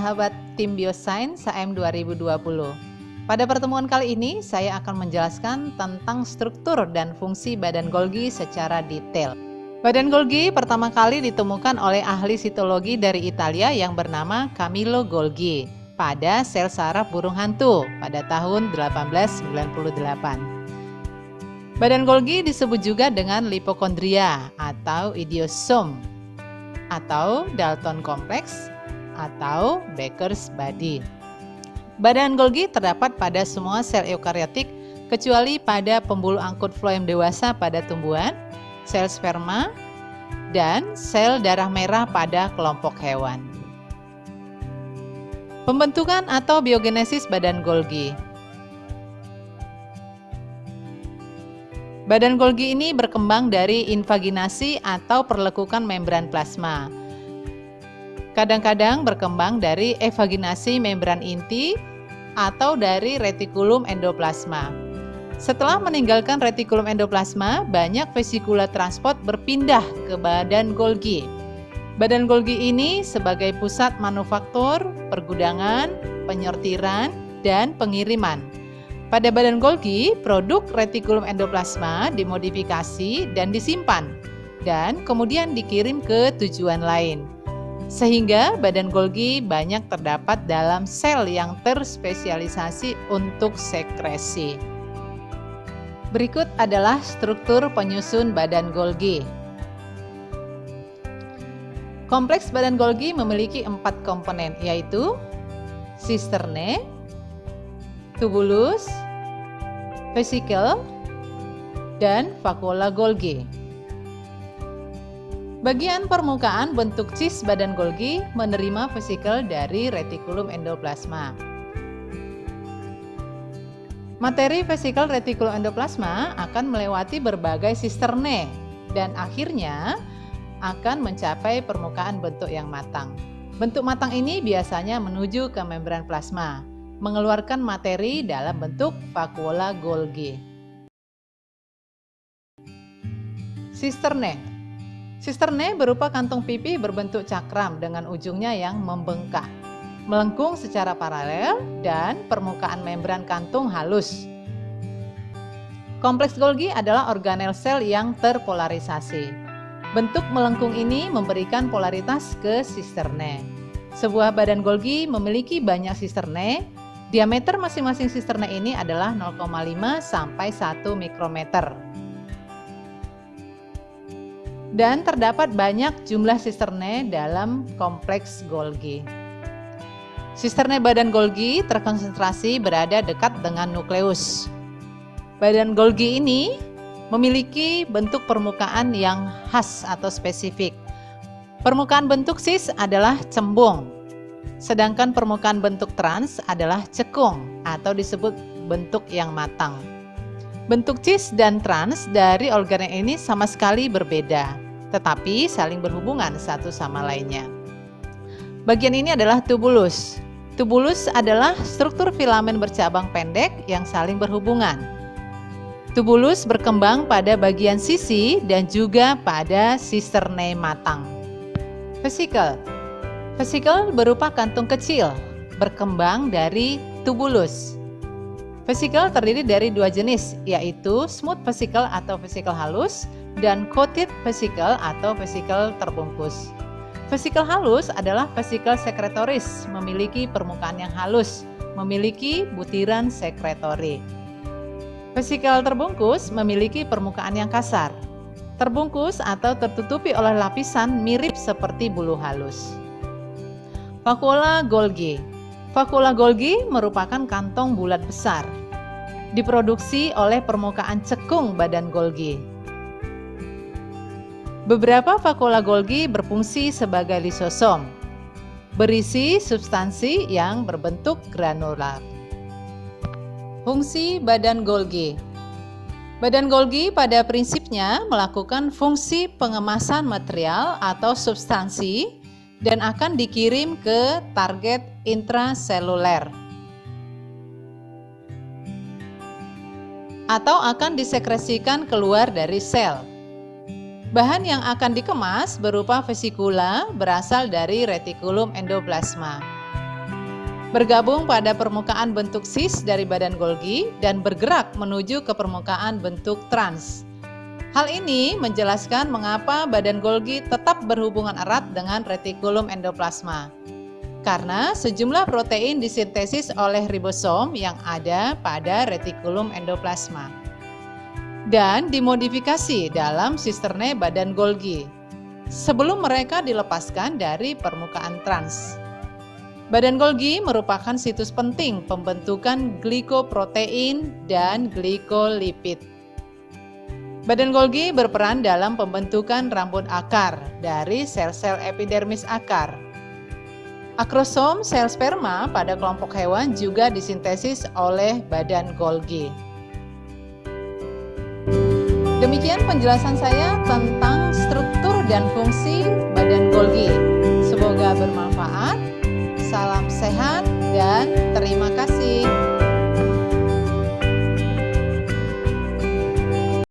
sahabat tim Biosains HM 2020. Pada pertemuan kali ini saya akan menjelaskan tentang struktur dan fungsi badan Golgi secara detail. Badan Golgi pertama kali ditemukan oleh ahli sitologi dari Italia yang bernama Camillo Golgi pada sel saraf burung hantu pada tahun 1898. Badan Golgi disebut juga dengan lipokondria atau idiosom atau Dalton Complex atau Baker's Body. Badan Golgi terdapat pada semua sel eukariotik kecuali pada pembuluh angkut floem dewasa pada tumbuhan, sel sperma, dan sel darah merah pada kelompok hewan. Pembentukan atau biogenesis badan Golgi. Badan Golgi ini berkembang dari invaginasi atau perlekukan membran plasma. Kadang-kadang berkembang dari evaginasi membran inti atau dari retikulum endoplasma. Setelah meninggalkan retikulum endoplasma, banyak vesikula transport berpindah ke badan Golgi. Badan Golgi ini sebagai pusat manufaktur, pergudangan, penyortiran, dan pengiriman. Pada badan Golgi, produk retikulum endoplasma dimodifikasi dan disimpan, dan kemudian dikirim ke tujuan lain. Sehingga badan Golgi banyak terdapat dalam sel yang terspesialisasi untuk sekresi. Berikut adalah struktur penyusun badan Golgi. Kompleks badan Golgi memiliki 4 komponen, yaitu sisterne, tubulus, vesikel, dan vakuola Golgi. Bagian permukaan bentuk cis badan Golgi menerima vesikel dari retikulum endoplasma. Materi vesikel retikulum endoplasma akan melewati berbagai sisterne dan akhirnya akan mencapai permukaan bentuk yang matang. Bentuk matang ini biasanya menuju ke membran plasma, mengeluarkan materi dalam bentuk vakuola Golgi. Sisterne. Sisterne berupa kantung pipih berbentuk cakram dengan ujungnya yang membengkak, melengkung secara paralel dan permukaan membran kantung halus. Kompleks Golgi adalah organel sel yang terpolarisasi. Bentuk melengkung ini memberikan polaritas ke sisterne. Sebuah badan Golgi memiliki banyak sisterne. Diameter masing-masing sisterne ini adalah 0,5 sampai 1 mikrometer. Dan terdapat banyak jumlah sisterne dalam kompleks Golgi. Sisterne badan Golgi terkonsentrasi berada dekat dengan nukleus. Badan Golgi ini memiliki bentuk permukaan yang khas atau spesifik. Permukaan bentuk cis adalah cembung, sedangkan permukaan bentuk trans adalah cekung atau disebut bentuk yang matang. Bentuk cis dan trans dari organel ini sama sekali berbeda, tetapi saling berhubungan satu sama lainnya. Bagian ini adalah tubulus. Tubulus adalah struktur filamen bercabang pendek yang saling berhubungan. Tubulus berkembang pada bagian sisi dan juga pada sisterne matang. Vesikel. Vesikel berupa kantung kecil, berkembang dari tubulus. Vesikel terdiri dari 2 jenis, yaitu smooth vesikel atau vesikel halus dan coated vesikel atau vesikel terbungkus. Vesikel halus adalah vesikel sekretoris, memiliki permukaan yang halus, memiliki butiran sekretori. Vesikel terbungkus memiliki permukaan yang kasar, terbungkus atau tertutupi oleh lapisan mirip seperti bulu halus. Vakuola Golgi. Vakuola Golgi merupakan kantong bulat besar, diproduksi oleh permukaan cekung badan Golgi. Beberapa vakuola Golgi berfungsi sebagai lisosom, berisi substansi yang berbentuk granular. Fungsi badan Golgi. Badan Golgi pada prinsipnya melakukan fungsi pengemasan material atau substansi dan akan dikirim ke target intraseluler atau akan disekresikan keluar dari sel. Bahan yang akan dikemas berupa vesikula berasal dari retikulum endoplasma. bergabung pada permukaan bentuk cis dari badan Golgi dan bergerak menuju ke permukaan bentuk trans. Hal ini menjelaskan mengapa badan Golgi tetap berhubungan erat dengan retikulum endoplasma. Karena sejumlah protein disintesis oleh ribosom yang ada pada retikulum endoplasma dan dimodifikasi dalam sisterne badan Golgi sebelum mereka dilepaskan dari permukaan trans. Badan Golgi merupakan situs penting pembentukan glikoprotein dan glikolipid. Badan Golgi berperan dalam pembentukan rambut akar dari sel-sel epidermis akar. Akrosom sel sperma pada kelompok hewan juga disintesis oleh badan Golgi. Demikian penjelasan saya tentang struktur dan fungsi badan Golgi. Semoga bermanfaat. Salam sehat dan terima